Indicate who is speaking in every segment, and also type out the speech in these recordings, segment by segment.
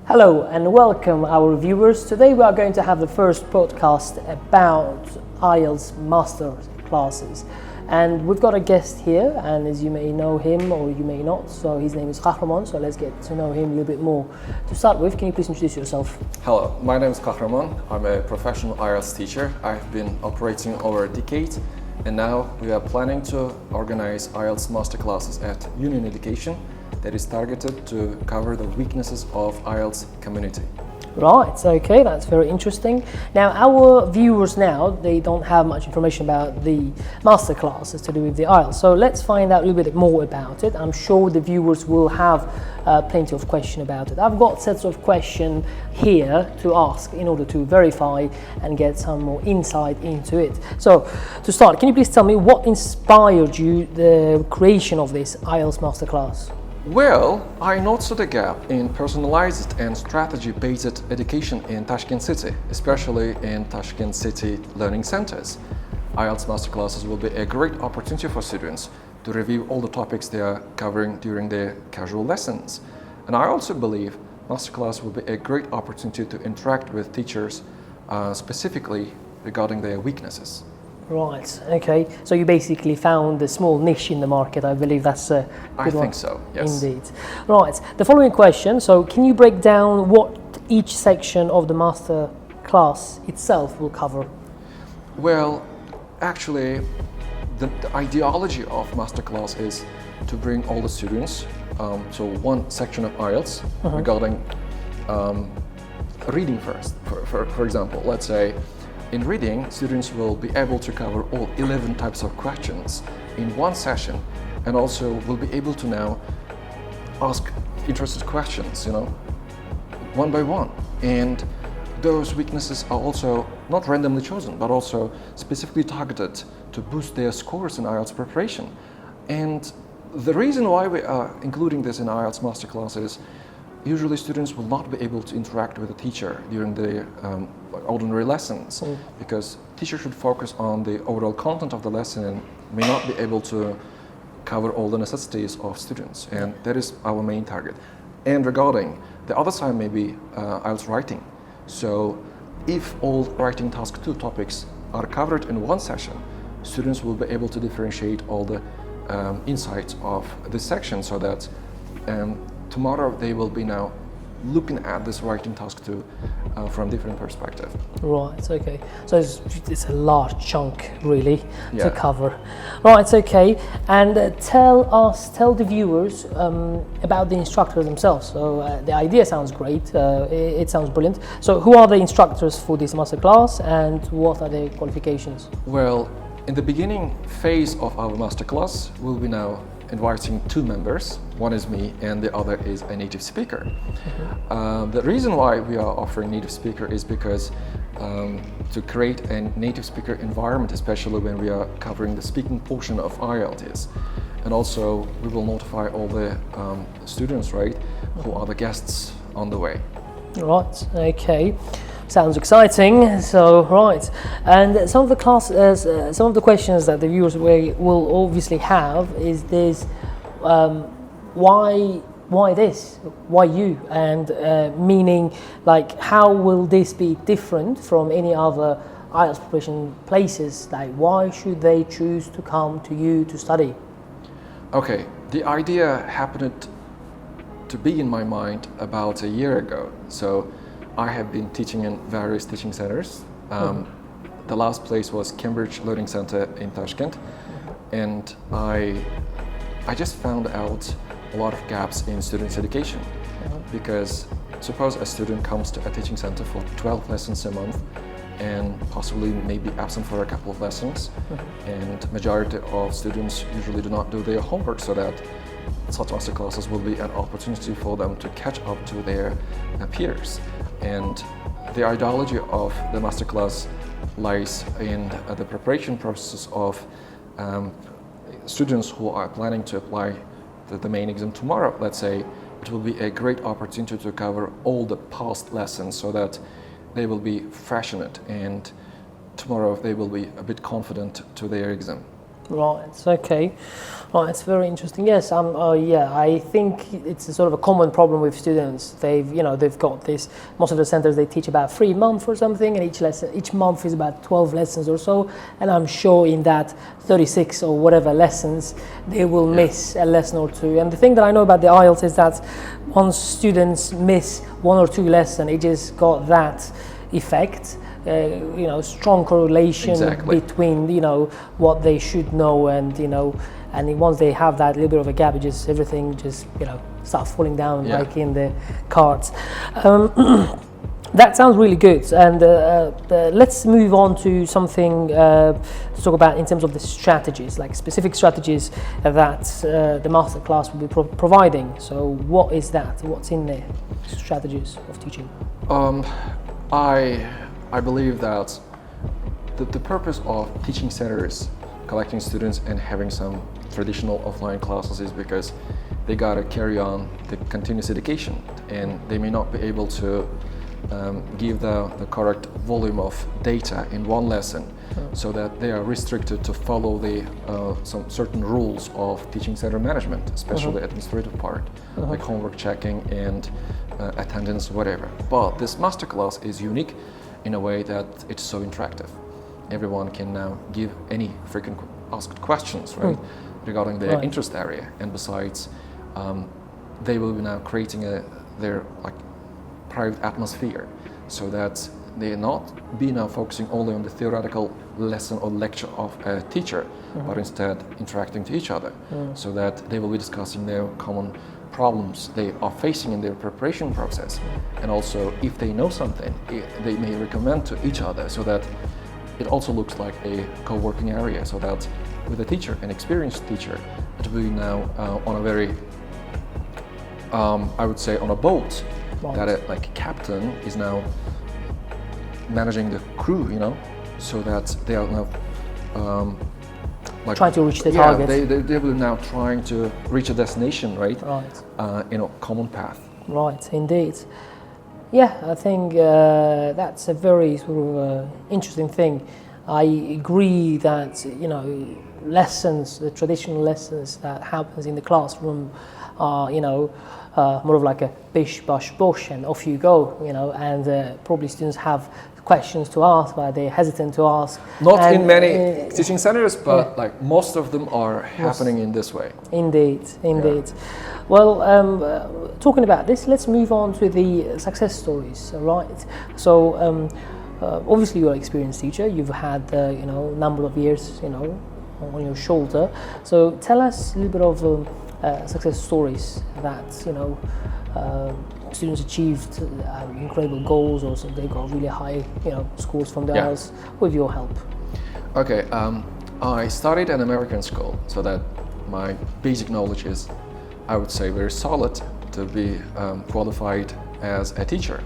Speaker 1: Hello and welcome our viewers. Today we are going to have the first podcast about IELTS Masterclasses. And we've got a guest here, and as you may know him or you may not, so his name is Kahromon, so let's get to know him a little bit more. To start with, can you please introduce yourself?
Speaker 2: Hello, my name is Qahramon. I'm a professional IELTS teacher. I've been operating over a decade, and now we are planning to organize IELTS Masterclasses at Union Education that is targeted to cover the weaknesses of IELTS community.
Speaker 1: Right, okay, that's very interesting. Now, our viewers now, they don't have much information about the masterclasses to do with the IELTS, so let's find out a little bit more about it. I'm sure the viewers will have plenty of questions about it. I've got sets of questions here to ask in order to verify and get some more insight into it. So, to start, can you please tell me what inspired you the creation of this IELTS Masterclass?
Speaker 2: Well, I noticed a gap in personalized and strategy-based education in Tashkent City, especially in Tashkent City learning centers. IELTS Masterclasses will be a great opportunity for students to review all the topics they are covering during their casual lessons. And I also believe Masterclass will be a great opportunity to interact with teachers specifically regarding their weaknesses.
Speaker 1: Right, okay. So you basically found a small niche in the market. I believe that's a good one.
Speaker 2: I think so, yes.
Speaker 1: Indeed. Right, the following question. So can you break down what each section of the master class itself will cover?
Speaker 2: Well, actually, the ideology of masterclass is to bring all the students to one section of IELTS regarding reading first. For example, let's say in reading, students will be able to cover all 11 types of questions in one session, and also will be able to now ask interested questions, one by one. And those weaknesses are also not randomly chosen, but also specifically targeted to boost their scores in IELTS preparation. And the reason why we are including this in IELTS Masterclass is usually students will not be able to interact with a teacher during the ordinary lessons because teacher should focus on the overall content of the lesson and may not be able to cover all the necessities of students, and that is our main target. And regarding the other side, maybe IELTS writing. So if all writing task 2 topics are covered in one session, students will be able to differentiate all the insights of this section, so that tomorrow they will be now looking at this writing task 2 from different perspective.
Speaker 1: Right, okay. So it's a large chunk really to
Speaker 2: Yeah.
Speaker 1: cover. Right, okay. And tell the viewers about the instructors themselves. So the idea sounds great. It sounds brilliant. So who are the instructors for this masterclass and what are their qualifications?
Speaker 2: Well, in the beginning phase of our masterclass, we'll be now inviting 2 members. One is me and the other is a native speaker. The reason why we are offering native speaker is because to create a native speaker environment, especially when we are covering the speaking portion of IELTS. And also we will notify all the students, right, who are the guests on the way.
Speaker 1: Right, okay. Sounds exciting. So, right, and some of the questions that the viewers will obviously have is this: why this? Why you? And meaning, like, how will this be different from any other IELTS preparation places? Like, why should they choose to come to you to study?
Speaker 2: Okay, the idea happened to be in my mind about a year ago. So I have been teaching in various teaching centers. The last place was Cambridge Learning Center in Tashkent, and I just found out a lot of gaps in students' education. Because suppose a student comes to a teaching center for 12 lessons a month and possibly may be absent for a couple of lessons, and majority of students usually do not do their homework, so that such masterclasses will be an opportunity for them to catch up to their peers. And the ideology of the masterclass lies in the preparation process of students who are planning to apply the main exam tomorrow. Let's say it will be a great opportunity to cover all the past lessons, so that they will be fresh in it, and tomorrow they will be a bit confident to their exam.
Speaker 1: Right. Okay. Right. It's very interesting. Yes. Yeah. I think it's a sort of a common problem with students. They've got this. Most of the centers they teach about 3 months or something, and each month is about 12 lessons or so. And I'm sure in that 36 or whatever lessons, they will miss a lesson or two. And the thing that I know about the IELTS is that once students miss 1 or 2 lessons, it just got that effect. Strong correlation between what they should know and once they have that little bit of a gap, everything starts falling down like in the cards. That sounds really good, and let's move on to something to talk about in terms of the strategies, like specific strategies that the masterclass will be providing. So what is that? What's in there? Strategies of teaching.
Speaker 2: I believe that the purpose of teaching centers, collecting students and having some traditional offline classes is because they gotta carry on the continuous education, and they may not be able to give the correct volume of data in one lesson, so that they are restricted to follow the some certain rules of teaching center management, especially the administrative part, like homework checking and attendance, whatever. But this masterclass is unique in a way that it's so interactive. Everyone can now give any frequent asked questions, right, regarding their interest area, and besides, they will be now creating their private atmosphere, so that they not be now focusing only on the theoretical lesson or lecture of a teacher, but instead interacting to each other, so that they will be discussing their common problems they are facing in their preparation process, and also if they know something, they may recommend to each other, so that it also looks like a co-working area, so that with a teacher, an experienced teacher, it will be now on a very, I would say, on a boat, that a captain is now managing the crew, so that they are now
Speaker 1: trying to reach the target.
Speaker 2: They will now trying to reach a destination, right? Common path.
Speaker 1: Right, indeed. Yeah, I think that's a very sort of interesting thing. I agree that lessons, the traditional lessons that happens in the classroom, are more of like a bish bash bosh and off you go, and probably students have questions to ask, but they're hesitant to ask.
Speaker 2: Not in many teaching centers, but most of them are happening in this way.
Speaker 1: Indeed. Well, talking about this, let's move on to the success stories, right? So obviously you're an experienced teacher, you've had number of years on your shoulder, so tell us a little bit of success stories that students achieved incredible goals, or they got really high scores from the IELTS with your help.
Speaker 2: Okay, I studied an American school, so that my basic knowledge is, I would say, very solid to be qualified as a teacher.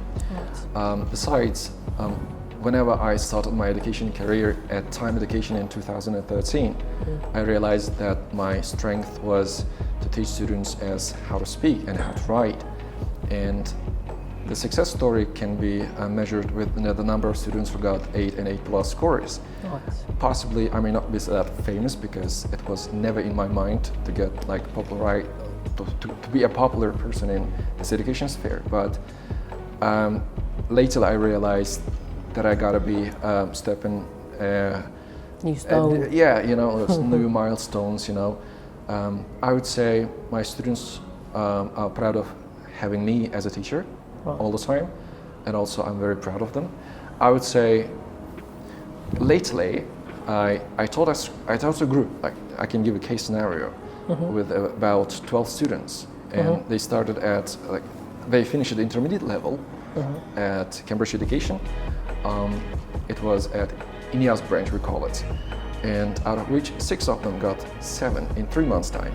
Speaker 2: Right. Besides, whenever I started my education career at Time Education in 2013, I realized that my strength was to teach students as how to speak and how to write. And the success story can be measured with the number of students who got 8 and 8+ scores. Nice. Possibly I may not be that famous because it was never in my mind to get to be a popular person in this education sphere. But later I realized that I gotta be stepping
Speaker 1: new stone.
Speaker 2: Those new milestones. I would say my students are proud of having me as a teacher all the time, and also I'm very proud of them. I would say lately I taught a group, like I can give a case scenario with about 12 students, and they started at they finished at the intermediate level at Cambridge Education. It was at INEAS branch, we call it, and out of which 6 of them got 7 in 3 months' time.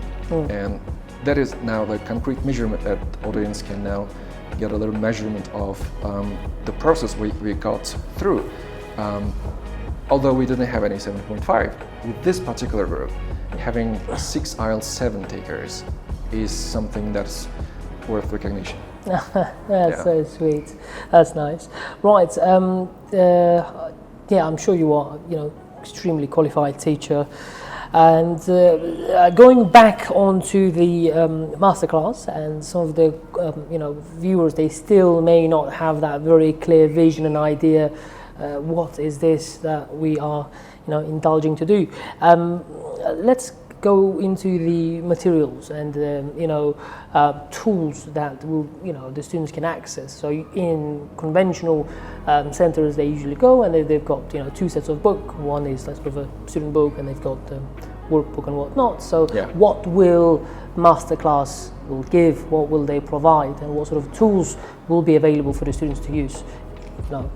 Speaker 2: And that is now the concrete measurement that audience can now get a little measurement of the process we got through. Although we didn't have any 7.5, with this particular group, having 6 IELTS 7 takers is something that's worth recognition.
Speaker 1: That's so sweet. That's nice. Right. I'm sure you are, extremely qualified teacher. And going back onto the masterclass, and some of the viewers, they still may not have that very clear vision and idea. What is this that we are, indulging to do? Let's go into the materials and tools that will the students can access. So in conventional centers, they usually go and they've got two sets of book. One is like sort of a student book, and they've got workbook and whatnot. So what will Masterclass will give? What will they provide? And what sort of tools will be available for the students to use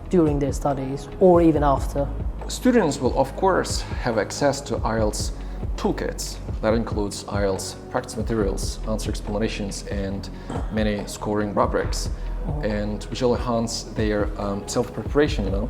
Speaker 1: during their studies or even after?
Speaker 2: Students will of course have access to IELTS toolkits. That includes IELTS practice materials, answer explanations, and many scoring rubrics, and which will enhance their self-preparation.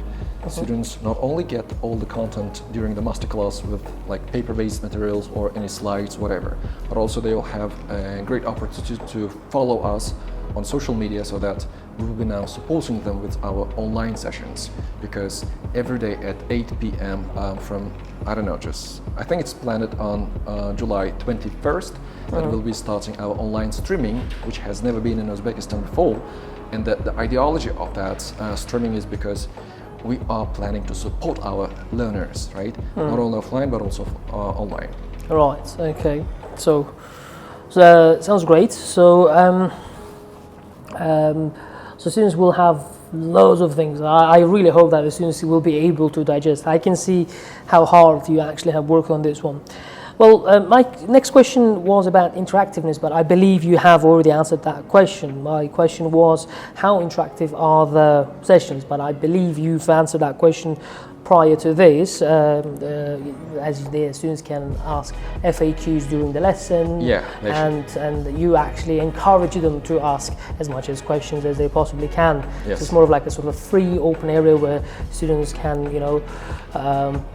Speaker 2: Students not only get all the content during the masterclass with like paper-based materials or any slides, whatever, but also they will have a great opportunity to follow us on social media, so that we will be now supporting them with our online sessions, because every day at 8 p.m. From I think it's planned on July 21st that we'll be starting our online streaming, which has never been in Uzbekistan before. And the ideology of that streaming is because we are planning to support our learners, right? Not only offline but also online.
Speaker 1: Right. Okay. So sounds great. So students will have loads of things. I really hope that the students will be able to digest. I can see how hard you actually have worked on this one. Well, my next question was about interactiveness, but I believe you have already answered that question. My question was, how interactive are the sessions? But I believe you've answered that question prior to this, as the students can ask FAQs during the lesson, and you actually encourage them to ask as much as questions as they possibly can.
Speaker 2: Yes.
Speaker 1: So it's more of like a sort of free, open area where students can,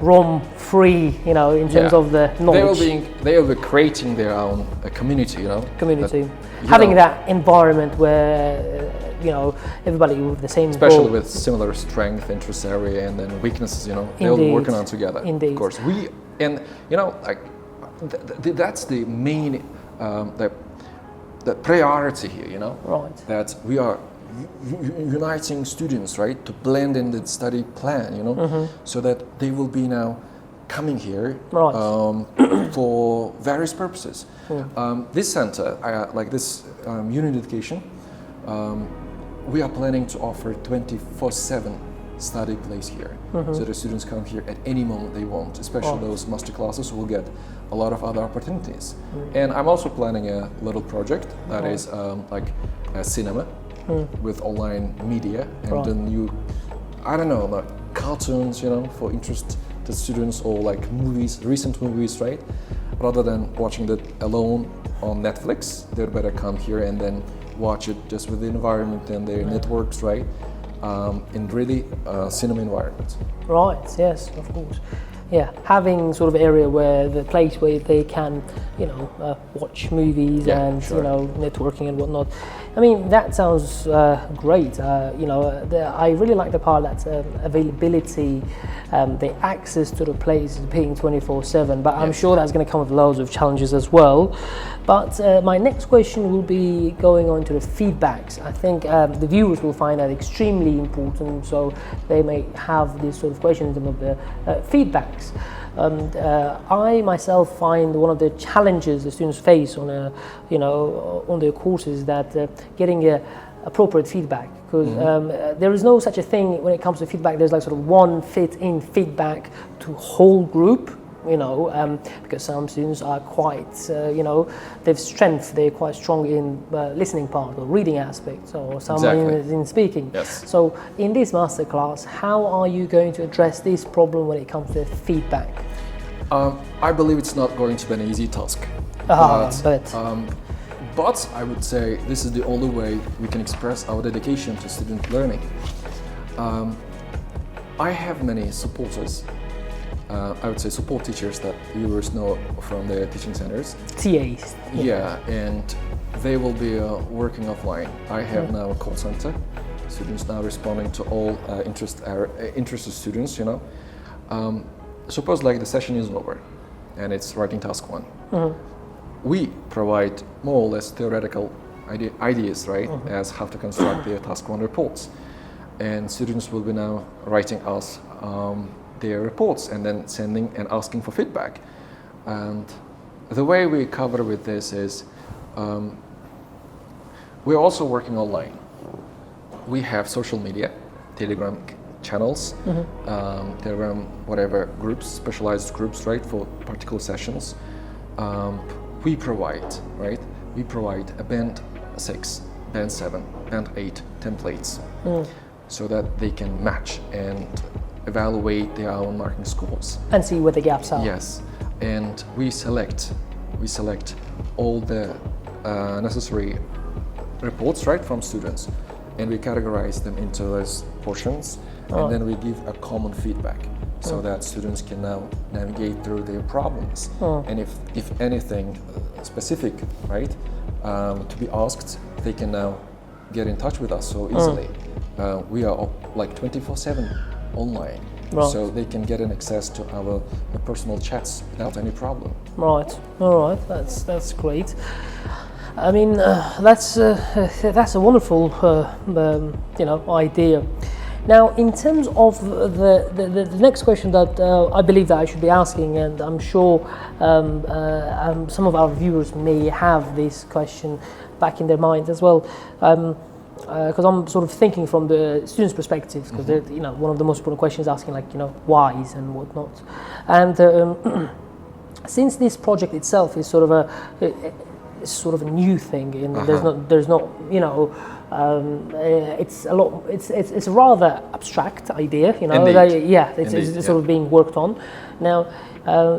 Speaker 1: roam free, in terms of the knowledge.
Speaker 2: They will be creating their own community,
Speaker 1: Community, having that environment where everybody with the same
Speaker 2: especially
Speaker 1: goal.
Speaker 2: with similar strength, interest area, and then weaknesses, they'll be
Speaker 1: Indeed.
Speaker 2: working on together.
Speaker 1: Indeed.
Speaker 2: Of course, that's the main the priority here,
Speaker 1: Right.
Speaker 2: that we are uniting students, right, to blend in the study plan, so that they will be now coming here for various purposes. This center, like this unit education, we are planning to offer 24/7 study place here, so the students come here at any moment they want, especially those master classes will get a lot of other opportunities. And I'm also planning a little project that is like a cinema with online media, and then like cartoons, for interested students, or like movies, recent movies, right? Rather than watching that alone on Netflix, they'd better come here and then watch it just with the environment and their networks, right? In really cinema environments.
Speaker 1: Right, yes, of course. Yeah, having sort of area where the place where they can, watch movies and networking and whatnot. I mean, that sounds great. I really like the part that's availability, the access to the place is being 24/7. But I'm sure that's going to come with loads of challenges as well. But my next question will be going on to the feedbacks. I think the viewers will find that extremely important, so they may have this sort of question in terms of the feedbacks. I myself find one of the challenges the students face on on their courses that getting appropriate feedback, because there is no such a thing when it comes to feedback. There's like sort of one fit-in feedback to whole group. Because some students are quite, they've strength, they're quite strong in listening part or reading aspects, or some in speaking.
Speaker 2: Yes.
Speaker 1: So in this masterclass, how are you going to address this problem when it comes to feedback?
Speaker 2: I believe it's not going to be an easy task. But I would say this is the only way we can express our dedication to student learning. I have many supporters. I would say support teachers that viewers know from their teaching centers.
Speaker 1: TAs.
Speaker 2: Yeah, and they will be working offline. I have now a call center. Students now responding to all interested students. Suppose like the session is over, and it's writing task 1. We provide more or less theoretical ideas, right, as how to construct their task 1 reports. And students will be now writing us their reports and then sending and asking for feedback. And the way we cover with this is we're also working online. We have social media, Telegram channels, Telegram, whatever groups, specialized groups, right, for particular sessions. We provide a band 6, band 7, band 8 templates so that they can match and evaluate their own marking scores.
Speaker 1: And see where the gaps are.
Speaker 2: Yes, and we select all the necessary reports, right, from students, and we categorize them into those portions, and then we give a common feedback so that students can now navigate through their problems. And if anything specific, right, to be asked, they can now get in touch with us so easily. We are like 24/7 online, so they can get an access to our personal chats without any problem.
Speaker 1: Right. All right. That's great. I mean, that's a wonderful idea. Now, in terms of the next question that I believe that I should be asking, and I'm sure some of our viewers may have this question back in their mind as well, because I'm sort of thinking from the student's perspective, because one of the most important questions asking whys and whatnot, and since this project itself is sort of a new thing, there's not it's a rather abstract idea, it's sort of being worked on now.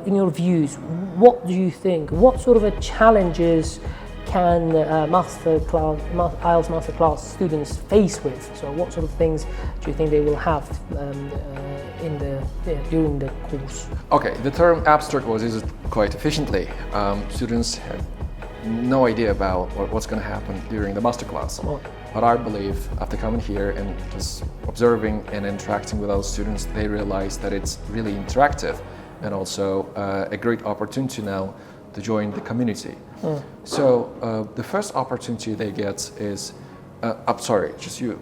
Speaker 1: In your views, what do you think? What sort of challenges can IELTS Masterclass students face with? So, what sort of things do you think they will have during the course?
Speaker 2: Okay, the term abstract was used quite efficiently. Students have no idea about what's going to happen during the masterclass. But I believe after coming here and just observing and interacting with our students, they realize that it's really interactive and also a great opportunity now to join the community. So the first opportunity they get is, I'm sorry, just you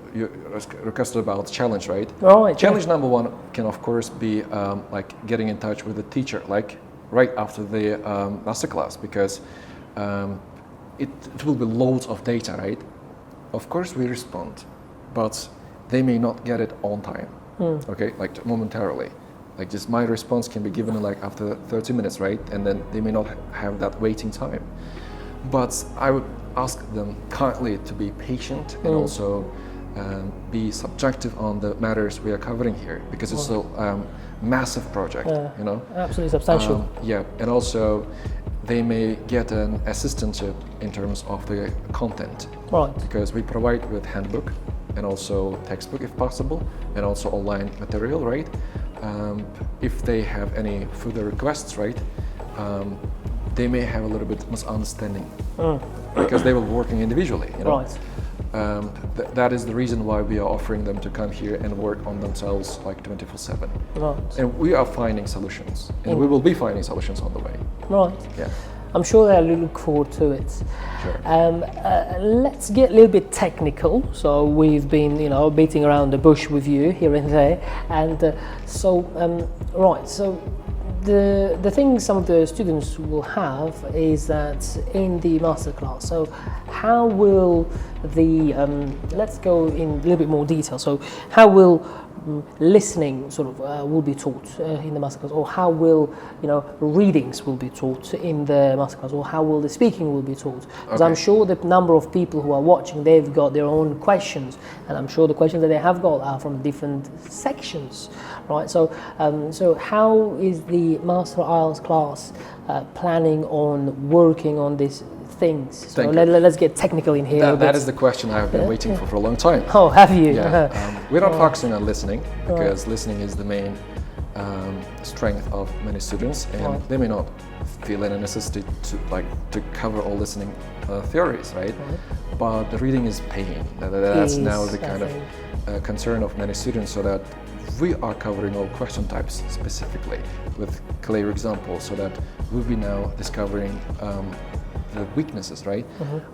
Speaker 2: requested about challenge, right?
Speaker 1: Right.
Speaker 2: Challenge number 1 can of course be like getting in touch with the teacher, like right after the masterclass, because it will be loads of data, right? Of course we respond, but they may not get it on time, okay, like momentarily. Like just my response can be given like after 30 minutes, right? And then they may not have that waiting time. But I would ask them kindly to be patient and also be subjective on the matters we are covering here, because it's a massive project,
Speaker 1: Absolutely substantial.
Speaker 2: And also they may get an assistantship in terms of the content,
Speaker 1: right?
Speaker 2: Because we provide with handbook and also textbook if possible, and also online material, right? If they have any further requests, right, they may have a little bit misunderstanding because they were working individually,
Speaker 1: Right.
Speaker 2: That is the reason why we are offering them to come here and work on themselves like 24/7.
Speaker 1: Right.
Speaker 2: And we are finding solutions, and we will be finding solutions on the way.
Speaker 1: Right.
Speaker 2: Yeah.
Speaker 1: I'm sure they'll look forward to it.
Speaker 2: Sure.
Speaker 1: Let's get a little bit technical. So we've been, beating around the bush with you here and there, and right. So the thing some of the students will have is that in the masterclass. So how will the let's go in a little bit more detail. So how will listening will be taught in the masterclass, or how will readings will be taught in the masterclass, or how will the speaking will be taught? Because I'm sure the number of people who are watching, they've got their own questions, and I'm sure the questions that they have got are from different sections, right? So how is the Master IELTS class planning on working on these things? So let's get technical in here.
Speaker 2: That is the question I have been waiting for a long time.
Speaker 1: Oh, have you?
Speaker 2: Yeah. We're not focusing on listening, because listening is the main strength of many students, and they may not feel any necessity to cover all listening theories, right? But the reading is paying. That's now the kind of concern of many students, so that we are covering all question types specifically with clear examples, so that we'll be now discovering the weaknesses, right?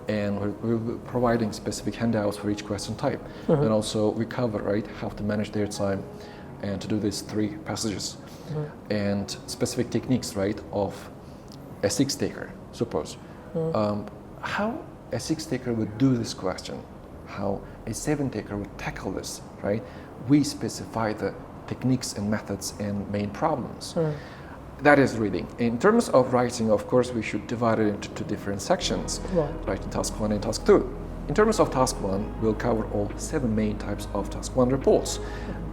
Speaker 2: And we'll be providing specific handouts for each question type. And also we cover, right, how to manage their time and to do these 3 passages. And specific techniques, right, of a 6 taker, suppose. How a 6 taker would do this question, how a 7 taker would tackle this, right? We specify the techniques and methods and main problems. That is reading. In terms of writing, of course, we should divide it into 2 different sections, writing task 1 and task 2. In terms of task 1, we'll cover all 7 main types of task 1 reports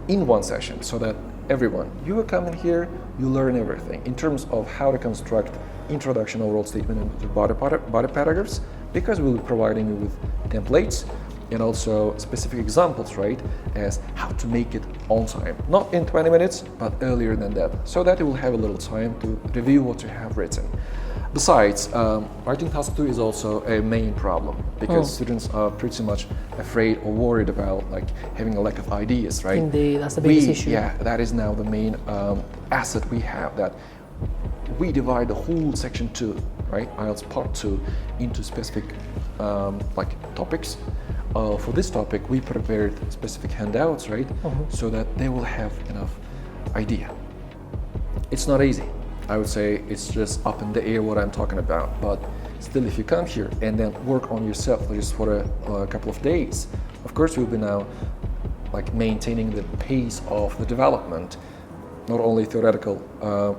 Speaker 2: in one session, so that everyone, you will come in here, you learn everything in terms of how to construct introduction, overall statement, and the body paragraphs, because we'll be providing you with templates and also specific examples, right, as how to make it on time, not in 20 minutes, but earlier than that, so that you will have a little time to review what you have written. Besides, writing task 2 is also a main problem, because students are pretty much afraid or worried about like having a lack of ideas, right?
Speaker 1: Indeed, that's the biggest issue.
Speaker 2: Yeah, that is now the main asset we have, that we divide the whole section 2, right, IELTS part 2, into specific like topics. For this topic, we prepared specific handouts, right, so that they will have enough idea. It's not easy. I would say it's just up in the air what I'm talking about, but still, if you come here and then work on yourself just for a couple of days, of course you'll be now like maintaining the pace of the development, not only theoretical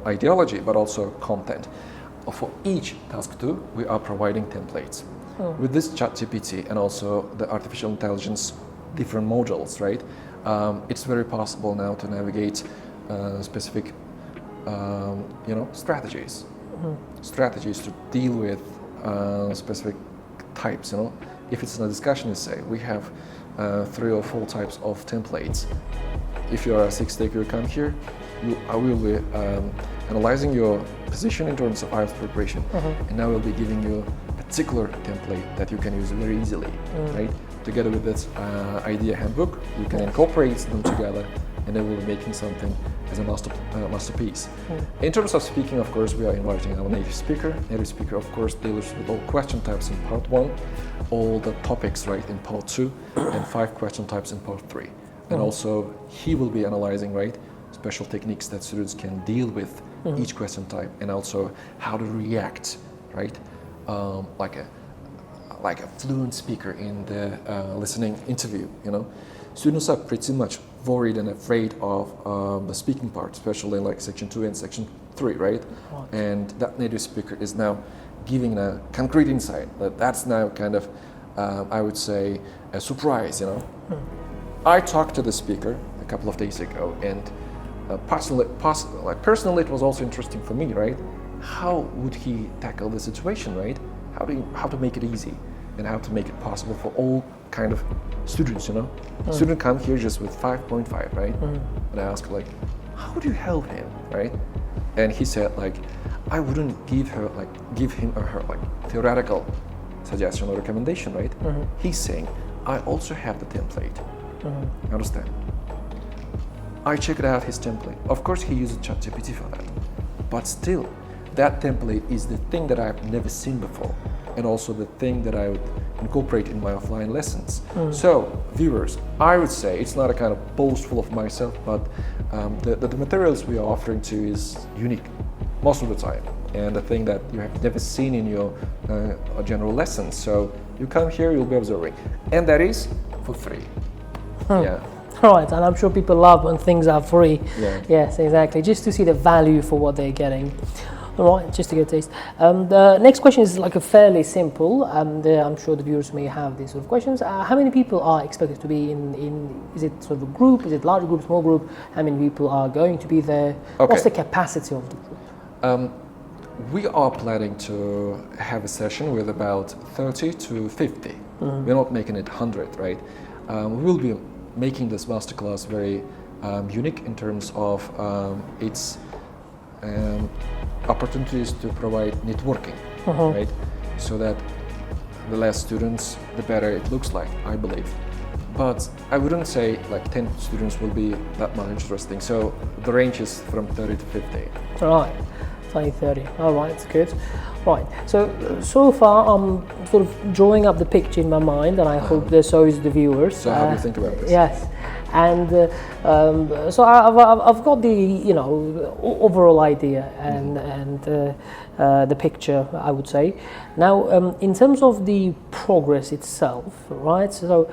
Speaker 2: ideology, but also content. For each task 2, we are providing templates. With this ChatGPT and also the artificial intelligence different modules, right? It's very possible now to navigate specific strategies. Strategies to deal with specific types, If it's in a discussion essay, we have 3 or 4 types of templates. If you are a 6 taker, you come here, I will be analyzing your position in terms of IELTS preparation, and now we'll be giving you a particular template that you can use very easily, right? Together with this idea handbook, you can incorporate them together, and then we'll be making something as a masterpiece. In terms of speaking, of course, we are inviting our native speaker. Native speaker, of course, deals with all question types in part 1, all the topics, right, in part 2, and 5 question types in part 3. And also, he will be analyzing, right, special techniques that students can deal with each question type, and also how to react, right, like a fluent speaker in the listening interview. Students are pretty much worried and afraid of the speaking part, especially like section 2 and section 3, right? And that native speaker is now giving a concrete insight. That's now kind of, I would say, a surprise. I talked to the speaker a couple of days ago, and personally, it was also interesting for me, right? How would he tackle the situation, right? How to make it easy, and how to make it possible for all kind of students, Student come here just with 5.5, right? And I asked, like, how would you help him, right? And he said, like, I wouldn't give him or her like theoretical suggestion or recommendation, right? He's saying, I also have the template. Understand? I checked out his template. Of course, he used ChatGPT for that, but still, that template is the thing that I've never seen before, and also the thing that I would incorporate in my offline lessons. So, viewers, I would say it's not a kind of boastful of myself, but the materials we are offering to you is unique most of the time, and the thing that you have never seen in your general lessons. So you come here, you'll be observing, and that is for free. Yeah.
Speaker 1: Right, and I'm sure people love when things are free.
Speaker 2: Yeah.
Speaker 1: Yes, exactly. Just to see the value for what they're getting. All right, just to get a taste. The next question is like a fairly simple, and I'm sure the viewers may have these sort of questions. How many people are expected to be in? Is it sort of a group? Is it large group, small group? How many people are going to be there?
Speaker 2: Okay.
Speaker 1: What's the capacity of the group?
Speaker 2: We are planning to have a session with about 30 to 50. We're not making it 100, right? We will be making this masterclass very unique in terms of its opportunities to provide networking, right? So that the less students, the better it looks like, I believe. but I wouldn't say like 10 students will be that much interesting. So the range is from 30 to 50.
Speaker 1: Right, 20, 30. All right, that's good. Right, so far I'm sort of drawing up the picture in my mind, and I hope that so is the viewers.
Speaker 2: So how do you think about this?
Speaker 1: Yes, and so I've got the overall idea and the picture, I would say. Now, in terms of the progress itself, right? So,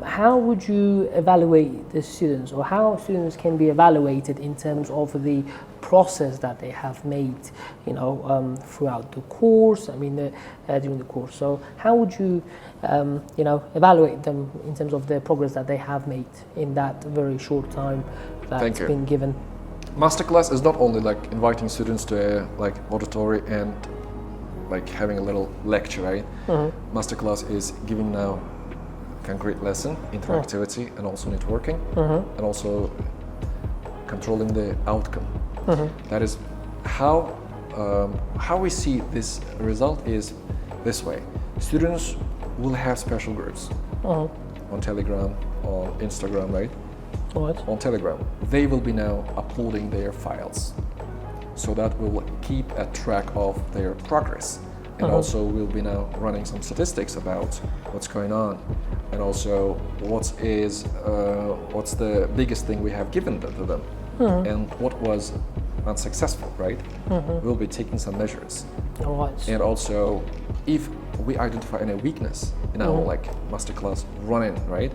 Speaker 1: how would you evaluate the students, or how students can be evaluated in terms of the process that they have made, throughout the course? I mean, during the course. So, how would you, evaluate them in terms of the progress that they have made in that very short time that's been given?
Speaker 2: Masterclass is not only like inviting students to a like auditory and like having a little lecture, right? Masterclass is giving now concrete lesson, interactivity, and also networking, and also controlling the outcome. That is how we see this result is this way. Students will have special groups on Telegram, on Instagram, right? On Telegram. They will be now uploading their files, so that will keep a track of their progress, and also we'll be now running some statistics about what's going on, and also what's the biggest thing we have given to them, and what was unsuccessful, right? We'll be taking some measures. And also, if we identify any weakness in our like masterclass running, right?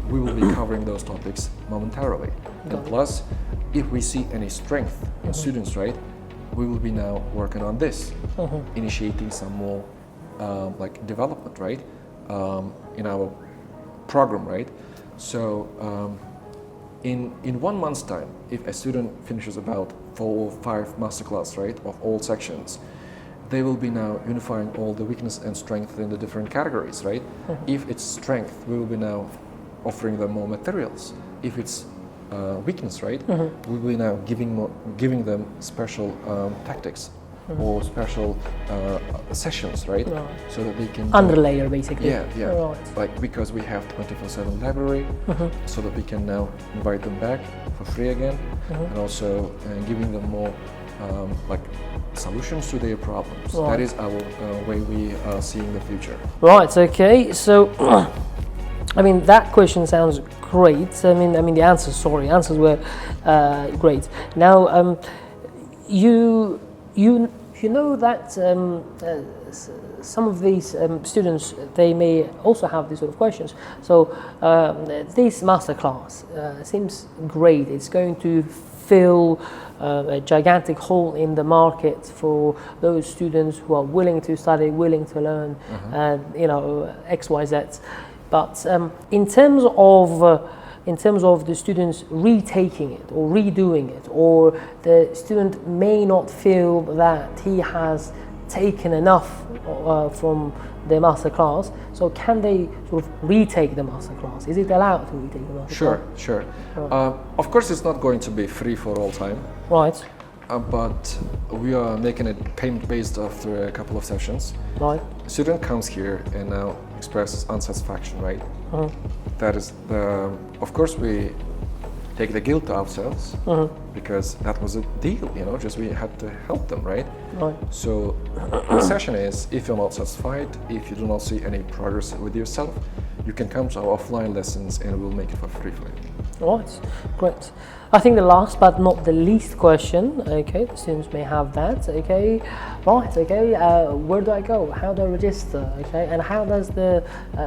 Speaker 2: We will be covering those topics momentarily. And plus, if we see any strength in students, right, we will be now working on this, initiating some more like development, right, in our program, right? So in 1 month's time, if a student finishes about 4 or 5 masterclass, right, of all sections, they will be now unifying all the weakness and strength in the different categories, right? If it's strength, we will be now offering them more materials. If it's weakness, right, we will be now giving them special tactics or special sessions, right? So that they can
Speaker 1: underlayer basically.
Speaker 2: Yeah. Like because we have 24/7 library, so that we can now invite them back for free again, and also giving them more like solutions to their problems. That is our way we are seeing the future.
Speaker 1: Right. Okay. So, I mean, that question sounds great. I mean, the answers were great. Now, you know that some of these students, they may also have these sort of questions. So this masterclass seems great. It's going to fill a gigantic hole in the market for those students who are willing to study, willing to learn, X, Y, Z. But in terms of the students retaking it or redoing it, or the student may not feel that he has taken enough from the masterclass, so can they sort of retake the masterclass? Is it allowed to retake the masterclass?
Speaker 2: Sure. Of course, it's not going to be free for all time.
Speaker 1: Right.
Speaker 2: But we are making it payment-based after a couple of sessions.
Speaker 1: Right.
Speaker 2: Student comes here and now expresses unsatisfaction, right? That is of course we take the guilt to ourselves, because that was a deal, just we had to help them, right? So the session is, if you're not satisfied, if you do not see any progress with yourself, you can come to our offline lessons and we'll make it for free for you.
Speaker 1: Right, great. I think the last but not the least question, okay, the students may have that, okay, right, okay, where do I go? How do I register, okay, and how does the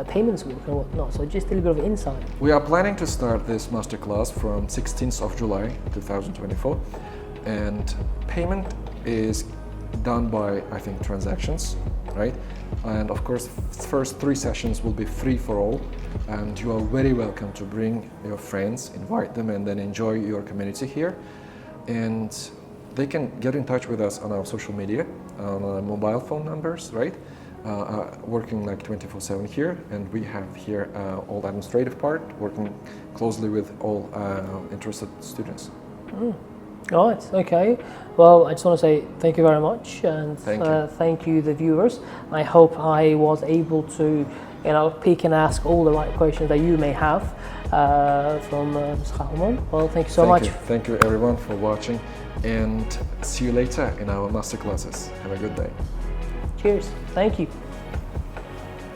Speaker 1: payments work and whatnot? So just a little bit of insight.
Speaker 2: We are planning to start this masterclass from 16th of July 2024, and payment is done by, I think, transactions, right? And of course, first 3 sessions will be free for all, and you are very welcome to bring your friends, invite them, and then enjoy your community here. And they can get in touch with us on our social media, on our mobile phone numbers, right? Working like 24/7 here, and we have here all the administrative part, working closely with all interested students.
Speaker 1: Right, okay. Well, I just want to say thank you very much, and thank you the viewers. I hope I was able to you know, pick and ask all the right questions that you may have from Ms. Kahromon. Well, thank you so much.
Speaker 2: Thank you everyone for watching, and see you later in our masterclasses. Have a good day.
Speaker 1: Cheers. Thank you.